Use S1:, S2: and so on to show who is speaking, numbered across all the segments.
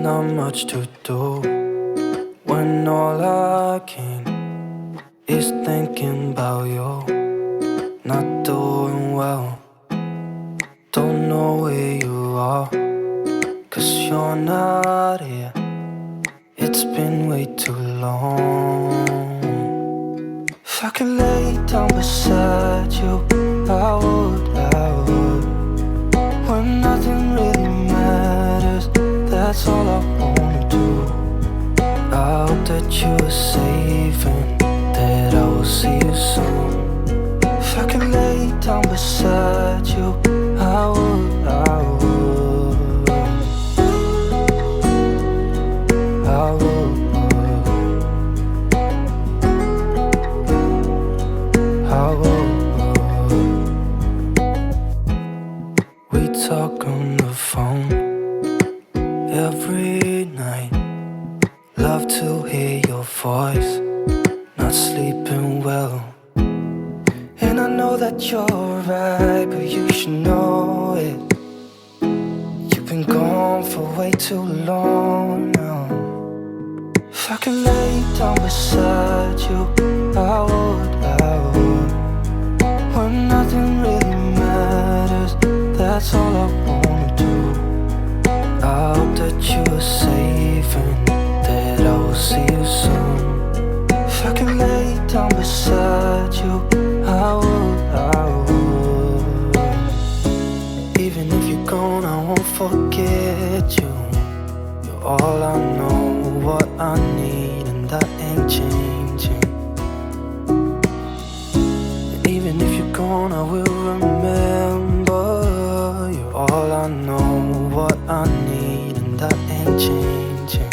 S1: not much to do when all I can is thinking about you. Not doing well, don't know where you are, 'cause you're not here. It's been way too long. If I could lay down beside you, I would, when nothing really matters, that's all I wanna do. I hope that you are safe and that I will see you soon. If I could lay down beside you, I would, I would, I would, I would. We talk on the phone every night. Love to hear your voice, not sleeping well. And I know that you're right, but you should know it. You've been gone for way too long now. If I could lay down beside you, I would, when nothing really matters, that's all I wanna do. I hope that you are safe and that I will see you soon. If I could lay down beside you, I would, I would. Even if you're gone, I won't forget you. You're all I know, what I need, and that ain't changing. And even if you're gone, I will remember. You're all I know, what I need, and that ain't changing.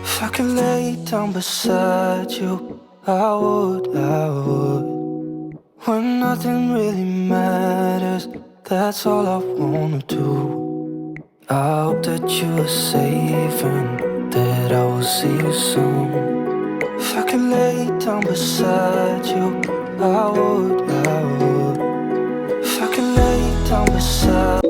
S1: If I could lay down beside you, I would, I would. When nothing really matters, that's all I wanna do. I hope that you are safe and that I will see you soon. If I could lay down beside you, I would, I would. If I could lay down beside you.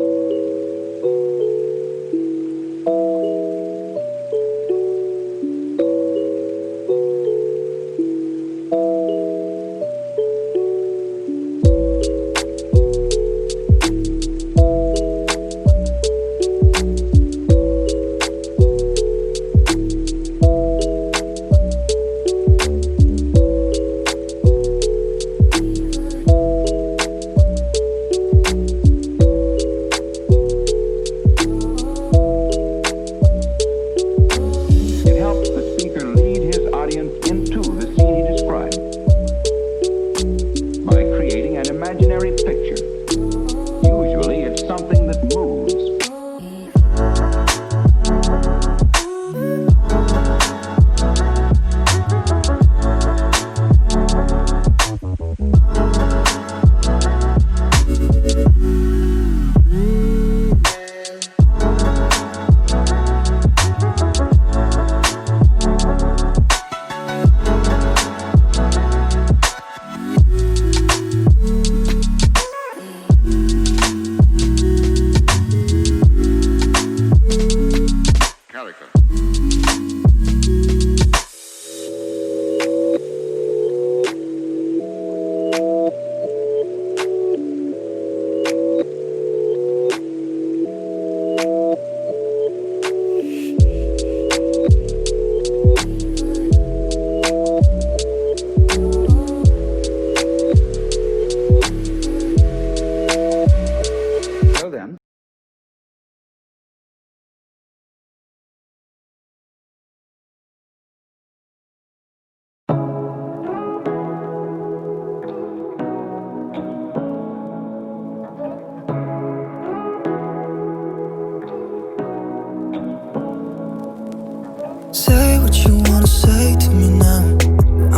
S1: Say what you wanna say to me now.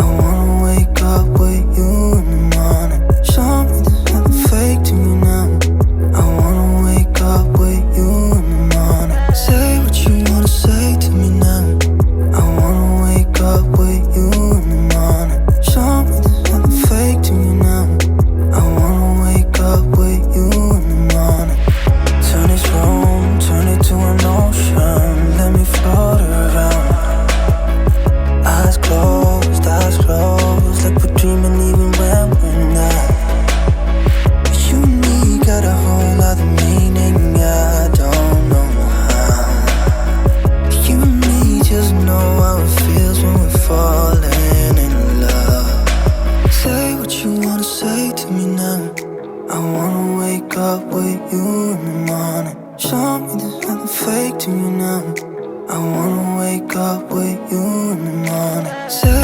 S1: I wanna wake up with you in the morning. Show me there's nothing fake to me now. I wanna wake up with you in the morning. Say what you wanna say to me now. I wanna wake up with you in the morning. Show me there's nothing fake to me now. I wanna wake up with you in the morning. Turn this room, turn it to an ocean. know how it feels when we're falling in love. Say what you wanna say to me now. I wanna wake up with you in the morning. Show me there's nothing fake to me now. I wanna wake up with you in the morning. Say